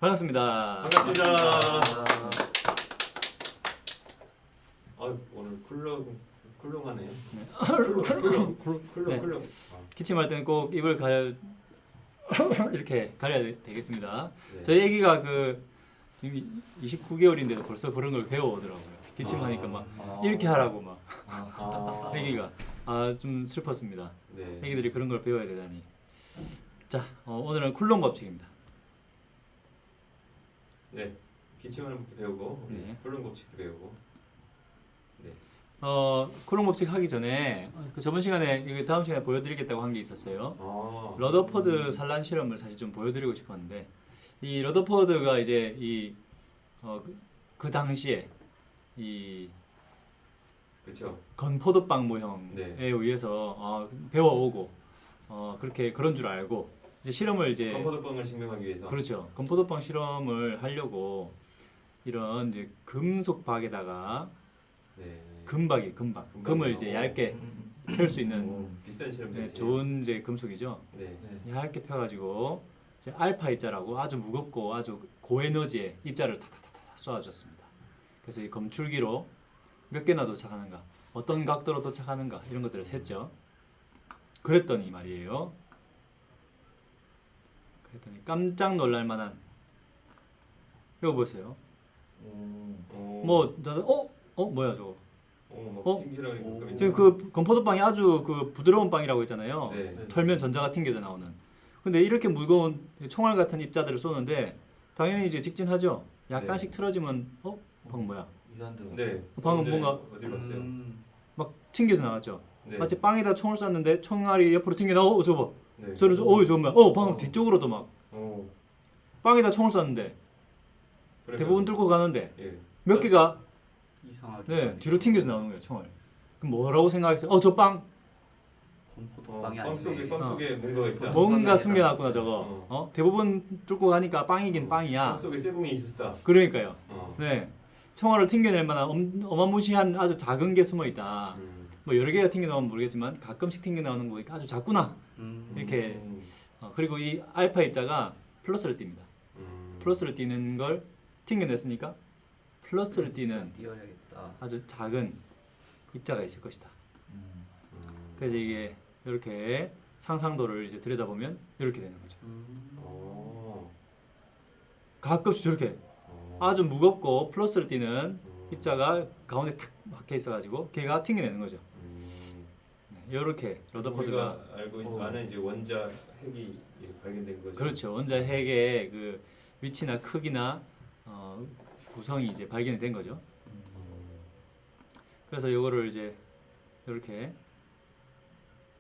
반갑습니다. 반갑습니다. 오늘 쿨렁하네요. 네. 쿨렁. 기침할 때는 꼭 입을 이렇게 가려야 되겠습니다. 네. 저희 애기가 지금 29개월인데도 벌써 그런 걸 배워오더라고요. 기침하니까 막 이렇게 하라고 막 애기가 좀 슬펐습니다. 네. 애기들이 그런 걸 배워야 되다니. 자, 오늘은 쿨롱 법칙입니다. 네. 기침하는 법도 배우고, 네. 쿨렁 법칙도 배우고. 네. 쿨롱 법칙 하기 전에 저번 시간에 이거 다음 시간에 보여드리겠다고 한 게 있었어요. 러더퍼드 산란 실험을 사실 좀 보여드리고 싶었는데 이 러더퍼드가 이제 그 당시에 이 그렇죠. 건포도빵 모형에 네. 의해서 배워오고 그런 줄 알고 이제 실험을 이제 건포도빵을 증명하기 위해서. 그렇죠. 건포도빵 실험을 하려고 이런 이제 금속 박에다가 네. 금을 이제 얇게 펼 수 있는 비싼 실험이죠. 좋은 이제 금속이죠. 네. 얇게 펴가지고 이제 알파 입자라고 아주 무겁고 아주 고에너지의 입자를 타타타타 쏘아줬습니다. 그래서 이 검출기로 몇 개나 도착하는가, 어떤 각도로 도착하는가 이런 것들을 셌죠. 그랬더니 말이에요. 그랬더니 깜짝 놀랄 만한 이거 보세요. 뭐야 저거? 튕기라고 지금 그 건포도빵이 아주 부드러운 빵이라고 했잖아요. 네. 털면 전자가 튕겨져 나오는. 근데 이렇게 무거운 총알 같은 입자들을 쏘는데 당연히 이제 직진하죠. 약간씩 틀어지면 방금 뭐야? 네. 방금 뭔가 어디 갔어요? 막 튕겨져 나왔죠. 네. 마치 빵에다 총을 쐈는데 총알이 옆으로 튕겨 나오고 저거 봐. 네. 저거 뭐야? 방금 뒤쪽으로도 막 빵에다 총을 쐈는데 대부분 뚫고 가는데 예. 몇 개가 이상하게 뒤로 튕겨져 나오는 거예요, 총알. 그럼 뭐라고 생각했어요? 저 빵 건포도빵이 빵 아닌데 속에 뭔가가 있다. 뭔가 숨겨놨구나 저거. 대부분 뚫고 가니까 빵이긴 빵이야. 빵 속에 쇠붕이 있었다. 그러니까요. 네, 총알을 튕겨낼 만한 어마무시한 아주 작은 게 숨어 있다. 뭐 여러 개가 튕겨 나오면 모르겠지만 가끔씩 튕겨 나오는 거 보니까 아주 작구나. 이렇게. 그리고 이 알파 입자가 플러스를 띱니다. 플러스를 띄는 걸 튕겨냈으니까 플러스를 띄는 띄워야겠다. 아주 작은 입자가 있을 것이다. 그래서 이게 이렇게 상상도를 이제 들여다보면 이렇게 되는 거죠. 가끔씩 저렇게 아주 무겁고 플러스를 띄는 입자가 가운데 탁 박혀 있어가지고 걔가 튕겨내는 거죠. 이렇게 러더퍼드가 우리가 알고 아는 이제 원자 핵이 발견된 거죠. 그렇죠. 원자 핵의 그 위치나 크기나 구성이 이제 발견이 된 거죠. 그래서 이거를 이제 이렇게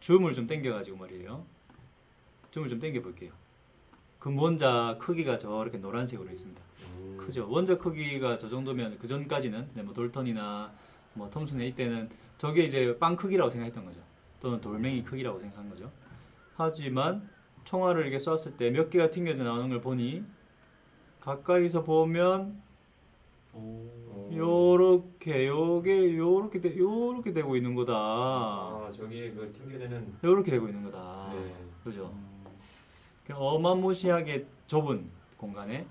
줌을 좀 당겨가지고 말이에요. 줌을 좀 당겨 볼게요. 그 원자 크기가 저렇게 노란색으로 있습니다. 크죠. 원자 크기가 저 정도면 그 전까지는 뭐 돌턴이나 뭐 톰슨의 이때는 저게 이제 빵 크기라고 생각했던 거죠. 또는 돌멩이 크기라고 생각한 거죠. 하지만 총알을 이렇게 쐈을 때 몇 개가 튕겨져 나오는 걸 보니 가까이서 보면 요렇게 요렇게 되고 있는 거다. 저기 그 튕겨내는 요렇게 되고 있는 거다. 네. 그죠? 어마무시하게 좁은 공간에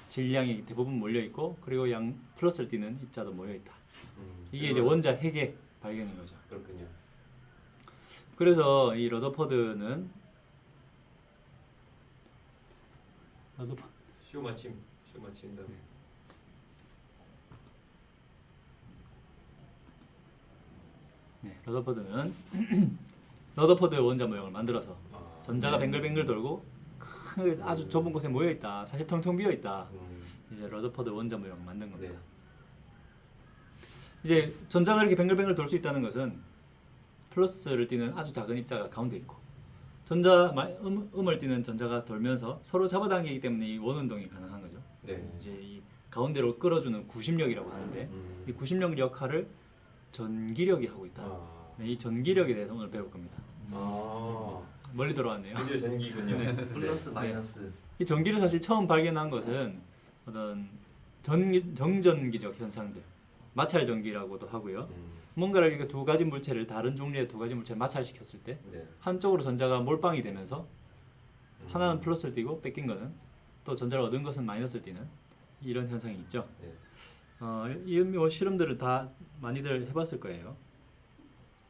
질량이 대부분 몰려 있고 그리고 양 플러스를 띠는 입자도 모여 있다. 이게 이제 원자 핵의 발견인 거죠. 그렇군요. 그래서 이 러더퍼드는 시오 마침다. 러더퍼드는 러더퍼드 원자 모형을 만들어서 전자가 뱅글뱅글 돌고 아주 좁은 곳에 모여 있다. 사실 텅텅 비어 있다. 이제 러더퍼드 원자 모형을 만든 겁니다. 네. 이제 전자가 이렇게 뱅글뱅글 돌 수 있다는 것은 플러스를 띠는 아주 작은 입자가 가운데 있고 음을 띠는 전자가 돌면서 서로 잡아당기기 때문에 이 원운동이 가능한 거죠. 네. 이제 이 가운데로 끌어주는 구심력이라고 하는데 이 구심력 역할을 전기력이 하고 있다. 이 전기력에 대해서 오늘 배울 겁니다. 멀리 돌아왔네요. 드디어 전기군요. 네. 플러스 마이너스. 이 전기를 사실 처음 발견한 것은 어떤 정전기적 현상들, 마찰 전기라고도 하고요. 뭔가를 이렇게 두 가지 물체를 다른 종류의 두 가지 물체를 마찰시켰을 때 네. 한쪽으로 전자가 몰빵이 되면서 하나는 플러스를 띄고 뺏긴 거는 또 전자를 얻은 것은 마이너스를 띠는 이런 현상이 있죠. 네. 이 실험들을 다 많이들 해봤을 거예요.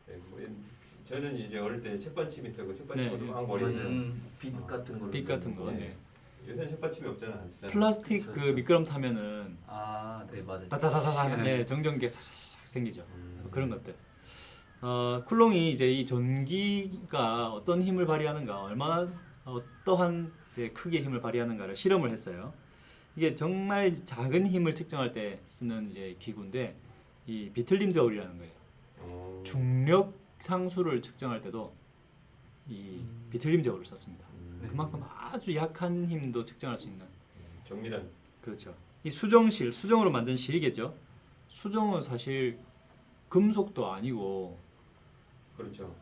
네, 저는 이제 어릴 때 책받침이 있었고 책받침으로 네, 막 머리 빛 같은 걸로. 빛 같은 거. 네. 네. 요새는 책받침이 없잖아, 안 쓰잖아. 플라스틱 그 그렇죠. 미끄럼 타면은 아, 네 맞아요. 다다다다 네, 정전기가 싹싹 생기죠. 음. 그런 것들. 쿨롱이 이제 이 전기가 어떤 힘을 발휘하는가, 얼마나 어떠한 이제 크기의 힘을 발휘하는가를 실험을 했어요. 이게 정말 작은 힘을 측정할 때 쓰는 이제 기구인데 이 비틀림 저울이라는 거예요. 중력 상수를 측정할 때도 이 비틀림 저울을 썼습니다. 네. 그만큼 아주 약한 힘도 측정할 수 있는. 정밀한. 그렇죠. 이 수정으로 만든 실이겠죠. 수정은 사실 금속도 아니고 그렇죠.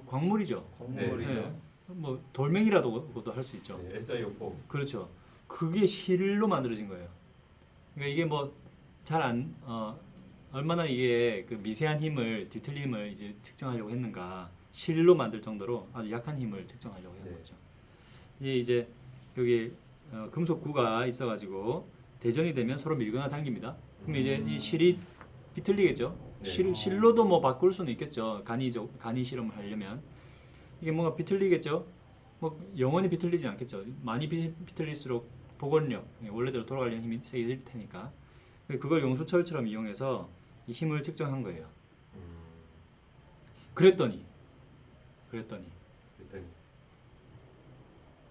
광물이죠. 광물이죠. 네. 뭐 돌멩이라고도 할 수 있죠. 네, SiO4. 그렇죠. 그게 실로 만들어진 거예요. 그러니까 이게 뭐 얼마나 이게 그 미세한 힘을 뒤틀림을 이제 측정하려고 했는가, 실로 만들 정도로 아주 약한 힘을 측정하려고 한 네. 거죠. 이제 여기 금속 구가 있어가지고 대전이 되면 서로 밀거나 당깁니다. 그럼 이제 이 실이 비틀리겠죠. 네. 실로도 뭐 바꿀 수는 있겠죠. 간이 실험을 하려면 이게 뭔가 비틀리겠죠. 뭐 영원히 비틀리지 않겠죠. 많이 비틀릴수록 복원력, 원래대로 돌아가려는 힘이 세질 테니까 그걸 용수철처럼 이용해서 이 힘을 측정한 거예요. 그랬더니 일단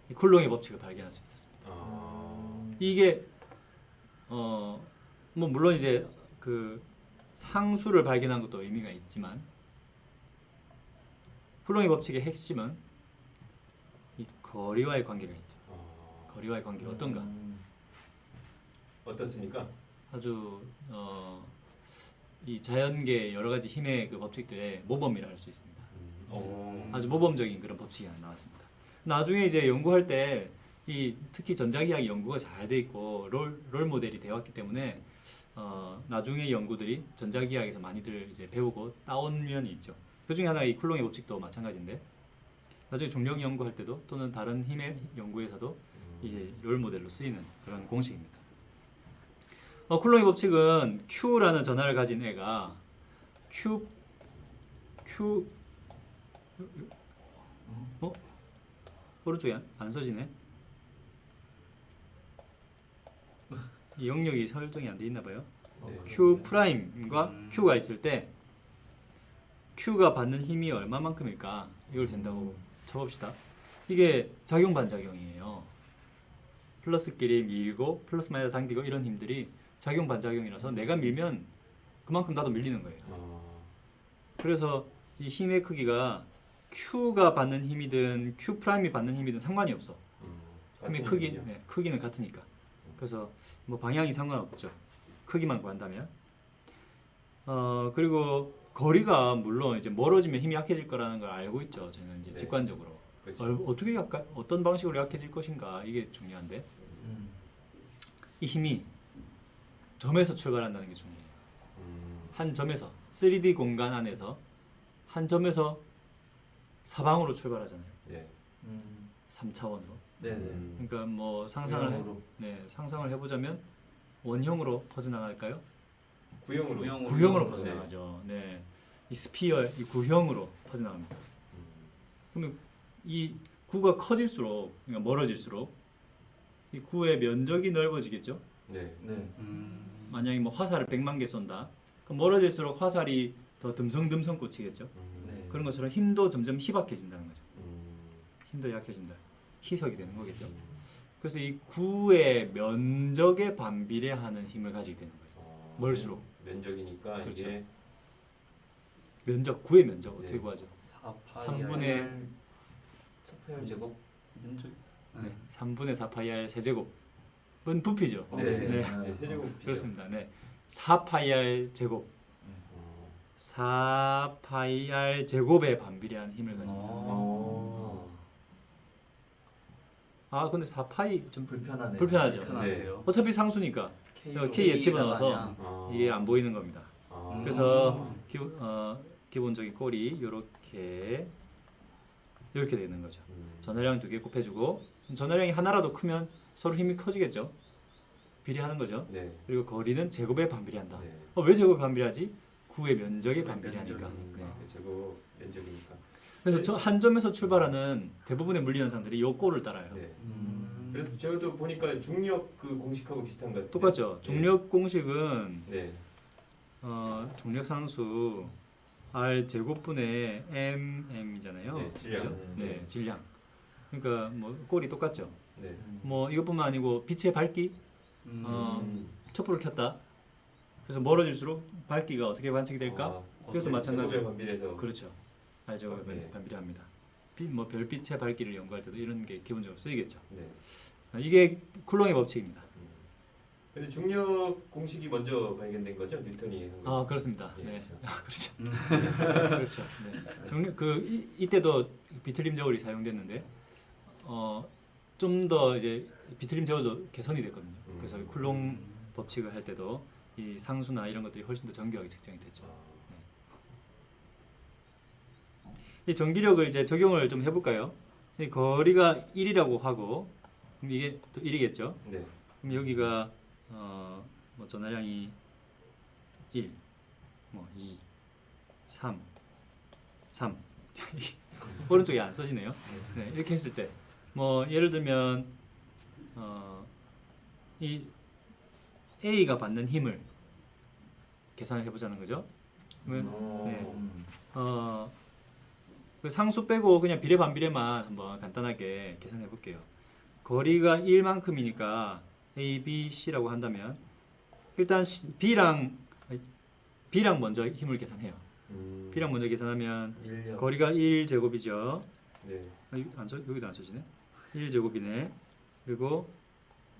이 쿨롱의 법칙을 발견할 수 있었습니다. 이게 뭐 물론 이제 그 상수를 발견한 것도 의미가 있지만 쿨롱의 법칙의 핵심은 이 거리와의 관계가 있죠. 거리와의 관계가 어떤가? 어떻습니까? 아주 이 자연계 여러 가지 힘의 그 법칙들의 모범이라 할 수 있습니다. 아주 모범적인 그런 법칙이 하나 나왔습니다. 나중에 이제 연구할 때 이 특히 전자기학 연구가 잘 돼 있고 롤 모델이 되어 왔기 때문에 나중에 연구들이 전자기학에서 많이들 이제 배우고 따온 면이 있죠. 그 중에 하나 이 쿨롱의 법칙도 마찬가지인데 나중에 중력 연구할 때도 또는 다른 힘의 연구에서도 이제 롤 모델로 쓰이는 그런 공식입니다. 쿨롱의 법칙은 Q라는 전하를 가진 애가 Q 오른쪽에 안 써지네. 이 영역이 설정이 안 돼 있나 봐요. 네. Q 프라임과 Q가 있을 때 Q가 받는 힘이 얼마만큼일까 이걸 잰다고 쳐봅시다. 이게 작용 반작용이에요. 플러스끼리 밀고 플러스 마이너스 당기고 이런 힘들이 작용 반작용이라서 내가 밀면 그만큼 나도 밀리는 거예요. 그래서 이 힘의 크기가 Q가 받는 힘이든 Q 프라임이 받는 힘이든 상관이 없어. 힘의 크기는 같으니까. 그래서 뭐 방향이 상관없죠. 크기만 구한다면. 그리고 거리가 물론 이제 멀어지면 힘이 약해질 거라는 걸 알고 있죠. 저는 이제 네. 직관적으로. 그렇죠. 어떻게 어떤 방식으로 약해질 것인가 이게 중요한데 이 힘이 점에서 출발한다는 게 중요해요. 한 점에서 3D 공간 안에서 한 점에서 사방으로 출발하잖아요. 네. 3차원으로. 네네. 그러니까 뭐 구형으로. 상상을 해보자면 원형으로 퍼져나갈까요? 구형으로. 구형으로 퍼져나가죠. 네, 이 스피어 이 구형으로 퍼져나갑니다. 그러면 이 구가 커질수록, 그러니까 멀어질수록 이 구의 면적이 넓어지겠죠. 네. 네. 만약에 뭐 화살을 100만 개 쏜다. 그럼 멀어질수록 화살이 더 듬성듬성 꽂히겠죠. 네. 그런 것처럼 힘도 점점 희박해진다는 거죠. 힘도 약해진다. 희석이 되는 거겠죠. 그래서 이 구의 면적에 반비례하는 힘을 가지게 되는 거예요. 멀수록. 면적이니까 그렇죠. 이게 구의 면적 어떻게 네. 구하죠? 4파이 4파이 제곱 면적. 네, 3분의 4파이R 세제곱은 부피죠. 네. 네, 세제곱 피죠. 그렇습니다. 네, 4파이R 제곱, 4파이R 제곱에 반비례한 힘을 가지고. 근데 4파이 좀 불편하네요. 불편하죠. 불편한데요. 어차피 상수니까 K에 집어넣어서 이게 안 보이는 겁니다. 그래서 기본적인 꼴이 이렇게 되는 거죠. 전화량 2개 곱해주고 전화량이 하나라도 크면 서로 힘이 커지겠죠. 비례하는 거죠. 네. 그리고 거리는 제곱에 반비례한다. 네. 왜 제곱에 반비례하지? 구의 면적에 반비례하니까. 면적이니까. 네. 제곱 면적이니까. 그래서 한 점에서 출발하는 대부분의 물리 현상들이 요 꼴을 따라요. 네. 음. 그래서 저도 보니까 중력 그 공식하고 비슷한 것 같아요. 똑같죠. 네. 중력 공식은 네. 중력 상수 r 제곱분의 mm이잖아요. 네, 질량. 그죠? 네, 네. 질량. 그러니까 뭐 꼴이 똑같죠. 네. 뭐 이것뿐만 아니고 빛의 밝기, 음. 촛불을 켰다. 그래서 멀어질수록 밝기가 어떻게 관측이 될까? 아, 이것도 마찬가지. 제곱에 반비례해서. 그렇죠. 알죠. 네. 반비례합니다. 뭐 별빛의 밝기를 연구할 때도 이런 게 기본적으로 쓰이겠죠. 네. 이게 쿨롱의 법칙입니다. 근데 중력 공식이 먼저 발견된 거죠? 뉴턴이 한 거. 아 그렇습니다. 예, 네, 그렇죠. 그렇죠. 그렇죠. 네. 중력 이때도 비틀림 저울이 사용됐는데 좀 더 이제 비틀림 저울도 개선이 됐거든요. 그래서 쿨롱 법칙을 할 때도 이 상수나 이런 것들이 훨씬 더 정교하게 측정이 됐죠. 이 전기력을 이제 적용을 좀 해볼까요? 이 거리가 1이라고 하고 그럼 이게 또 1이겠죠. 네. 그럼 여기가 뭐 전하량이 1, 뭐 2, 3, 3 오른쪽에 안 써지네요. 네, 이렇게 했을 때 뭐 예를 들면 이 A가 받는 힘을 계산을 해보자는 거죠. 그러면 네. 그 상수 빼고 그냥 비례 반비례만 한번 간단하게 계산해 볼게요. 거리가 1만큼이니까 A, B, C라고 한다면 일단 B랑 먼저 힘을 계산해요. B랑 먼저 계산하면 인력. 거리가 1제곱이죠. 네. 여기도 안 써지네. 1제곱이네. 그리고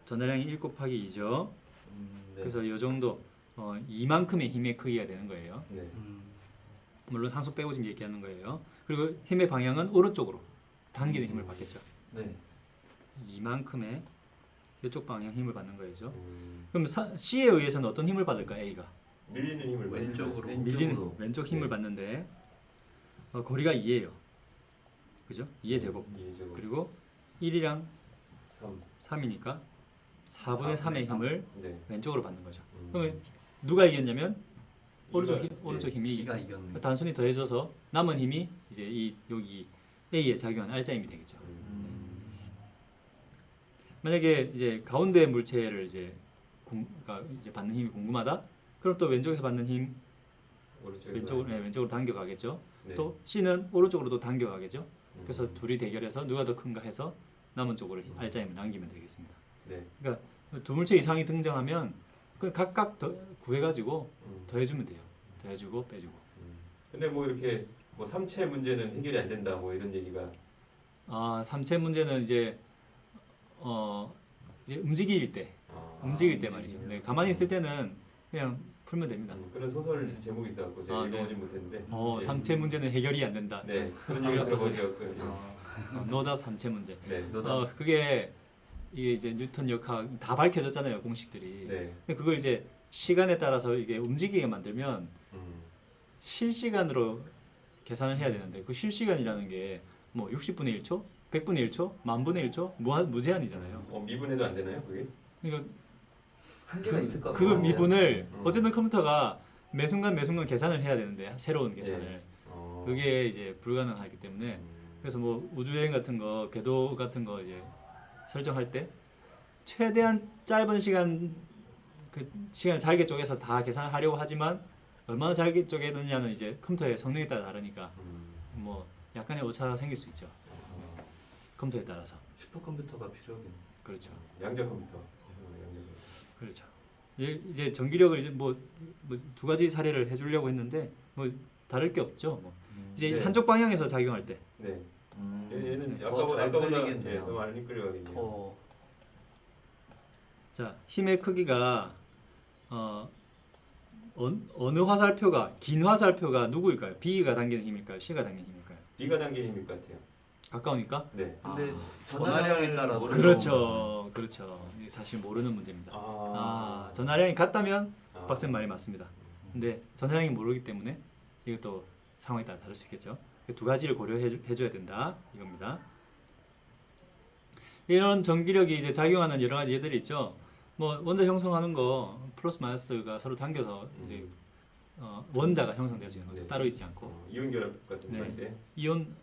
전하량이 1 곱하기 2죠. 네. 그래서 이 정도 이만큼의 힘의 크기가 되는 거예요. 네. 물론 상수 빼고 지금 얘기하는 거예요. 그리고 힘의 방향은 오른쪽으로 당기는 힘을 받겠죠. 네. 이만큼의 이쪽 방향 힘을 받는 거죠. 음, 그럼 C에 의해서는 어떤 힘을 받을까? A가 밀리는 힘을 받는 왼쪽으로. 거예요. 밀리는 힘, 왼쪽 힘을 네. 받는데 거리가 2예요. 그죠? 2의 제곱. 2의 제곱. 그리고 1이랑 3. 3이니까 4분의 3의 힘을 네. 왼쪽으로 받는 거죠. 음. 그러면 누가 이겼냐면 오른쪽 이가- 오른쪽 힘이 B가 이기죠. 이겼네. 단순히 더해줘서 남은 힘이 이제 여기 A에 작용한 알자 힘이 되겠죠. 만약에 이제 가운데 물체를 이제 이제 받는 힘이 궁금하다. 그럼 또 왼쪽에서 받는 힘 왼쪽으로 당겨가겠죠. 네. 또 C는 오른쪽으로도 당겨가겠죠. 음. 그래서 둘이 대결해서 누가 더 큰가 해서 남은 쪽으로 알자 힘을 남기면 되겠습니다. 네. 그러니까 두 물체 이상이 등장하면 그 각각 더 구해가지고 더해주면 돼요. 더해주고 빼주고. 근데 뭐 이렇게 뭐 삼체 문제는 해결이 안 된다 뭐 이런 얘기가 삼체 문제는 이제 움직일 때 말이죠. 네, 가만히 있을 때는 그냥 풀면 됩니다. 그런 소설 제목이 있어갖고 제가 네. 읽어보진 못했는데 삼체 문제는 해결이 안 된다. 네 그런 얘기를 들어보죠. 노답 삼체 문제. 네. 그게 이게 이제 뉴턴 역학 다 밝혀졌잖아요, 공식들이. 네. 근데 그걸 이제 시간에 따라서 이게 움직이게 만들면 음. 실시간으로 계산을 해야 되는데 그 실시간이라는 게 뭐 60분의 1초, 100분의 1초, 만분의 1초 무제한이잖아요. 미분해도 안 되나요 그게? 그러니까 한계가 있을 것 그 같아요. 미분을 어쨌든 컴퓨터가 매 순간 계산을 해야 되는데 새로운 계산을 예. 그게 이제 불가능하기 때문에 그래서 뭐 우주여행 같은 거 궤도 같은 거 이제 설정할 때 최대한 짧은 시간 그 시간을 잘게 쪼개서 다 계산을 하려고 하지만 얼마나 잘게 쪼개느냐는 이제 컴퓨터의 성능에 따라 다르니까 뭐 약간의 오차가 생길 수 있죠. 컴퓨터에 따라서. 슈퍼컴퓨터가 필요하겠네. 그렇죠. 양자 컴퓨터. 그렇죠. 이제 전기력을 이제 뭐 두 가지 사례를 해주려고 했는데 뭐 다를 게 없죠. 뭐 이제 네. 한쪽 방향에서 작용할 때. 네. 얘는 더잘 아까보다 끌리겠네요. 더 많이 끌려가겠네요. 자, 힘의 크기가 어느 화살표가 긴 화살표가 누구일까요? B가 당기는 힘일까요? C가 당기는 힘일까요? B가 당기는 힘일 것 같아요. 가까우니까? 네. 근데 전하량을 전하량에 따라서 모르는 그렇죠. 이게 사실 모르는 문제입니다. 아. 전하량이 같다면 박쌤 말이 맞습니다. 근데 전하량이 모르기 때문에 이것도 상황에 따라 다를 수 있겠죠. 두 가지를 고려해 줘야 된다 이겁니다. 이런 전기력이 이제 작용하는 여러 가지 얘들이 있죠. 뭐 원자 형성하는 거 플러스 마이너스가 서로 당겨서 이제 원자가 형성될 수 있는 거죠. 네. 따로 있지 않고 이온 결합 같은 네. 거 할 때. 이온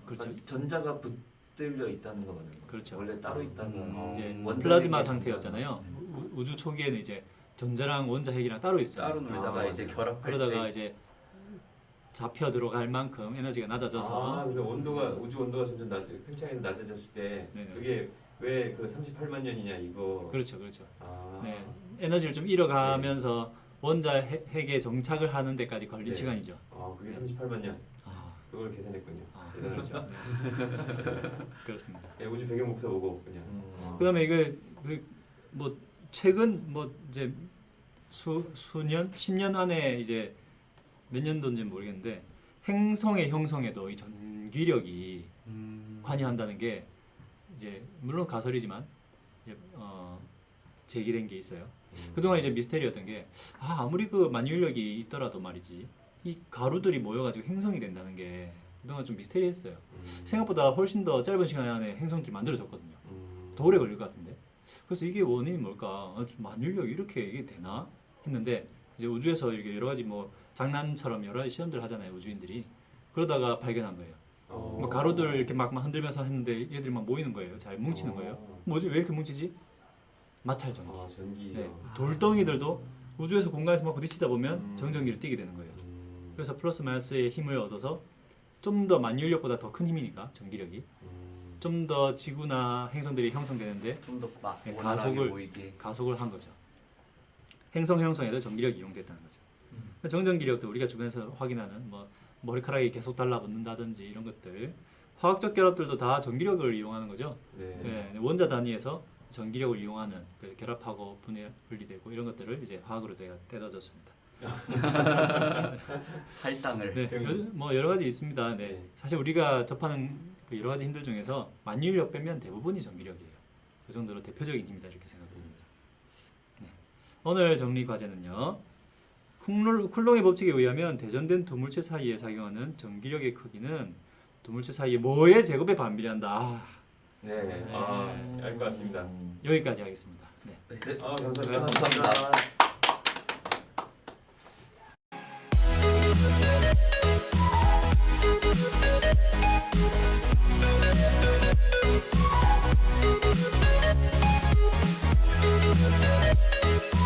그렇죠. 전자가 붙들려 있다는 거 맞는 거. 그렇죠. 원래 따로 있다가 이제 원자핵이 플라즈마 전자가- 상태였잖아요. 우주 초기에는 이제 전자랑 원자 핵이랑 따로 있어요. 따로 놀다가 이제 결합할 그러다가 때 이제 잡혀 들어갈 만큼 에너지가 낮아져서 그래서 온도가 우주 온도가 점점 팽창해서 낮아졌을 때 네네. 그게 왜 그 38만 년이냐 이거. 그렇죠, 그렇죠. 아. 네, 에너지를 좀 잃어가면서 원자 핵에 정착을 하는 데까지 걸린 네. 시간이죠. 그게 38만 년. 아, 그걸 계산했군요. 그렇죠. 네. 그렇습니다. 네, 우주 배경 목사 보고 그냥. 그다음에 이거 뭐 최근 뭐 이제 수년 10년 안에 이제 몇 년도인지 모르겠는데 행성의 형성에도 이 전기력이 관여한다는 게 이제 물론 가설이지만 이제 제기된 게 있어요. 그동안 이제 미스테리였던 게 아무리 그 만유인력이 있더라도 말이지 이 가루들이 모여가지고 행성이 된다는 게 그동안 좀 미스테리했어요. 생각보다 훨씬 더 짧은 시간 안에 행성들이 만들어졌거든요. 더 오래 걸릴 것 같은데. 그래서 이게 원인이 뭘까? 좀 만유인력이 이렇게 이게 되나 했는데 이제 우주에서 이렇게 여러 가지 뭐 장난처럼 여러 가지 시험들 하잖아요, 우주인들이. 그러다가 발견한 거예요. 뭐 가루들 이렇게 막 흔들면서 했는데 얘들이 막 모이는 거예요. 잘 뭉치는 거예요. 뭐지? 왜 이렇게 뭉치지? 마찰 전기. 전기. 네. 돌덩이들도 우주에서 공간에서 막 부딪히다 보면 정전기를 띠게 되는 거예요. 음. 그래서 플러스 마이너스의 힘을 얻어서 좀 더 만유인력보다 더 큰 힘이니까 전기력이 좀 더 지구나 행성들이 형성되는데 좀더 네, 원활하게 보이게. 가속을 한 거죠. 행성 형성에도 전기력이 이용됐다는 거죠. 정전기력도 우리가 주변에서 확인하는 뭐 머리카락이 계속 달라붙는다든지 이런 것들 화학적 결합들도 다 전기력을 이용하는 거죠. 네. 네, 원자 단위에서 전기력을 이용하는 그래서 결합하고 분리되고 이런 것들을 이제 화학으로 제가 떼어줬습니다. 할당을. 네, 요즘 뭐 여러 가지 있습니다. 네, 사실 우리가 접하는 그 여러 가지 힘들 중에서 만유인력 빼면 대부분이 전기력이에요. 그 정도로 대표적인 힘이다 이렇게 생각됩니다. 네. 오늘 정리 과제는요. 쿨롱의 법칙에 의하면 대전된 두 물체 사이에 작용하는 전기력의 크기는 두 물체 사이의 뭐의 제곱에 반비례한다. 네. 알 것 같습니다. 여기까지 하겠습니다. 네. 네. 감사합니다. 감사합니다.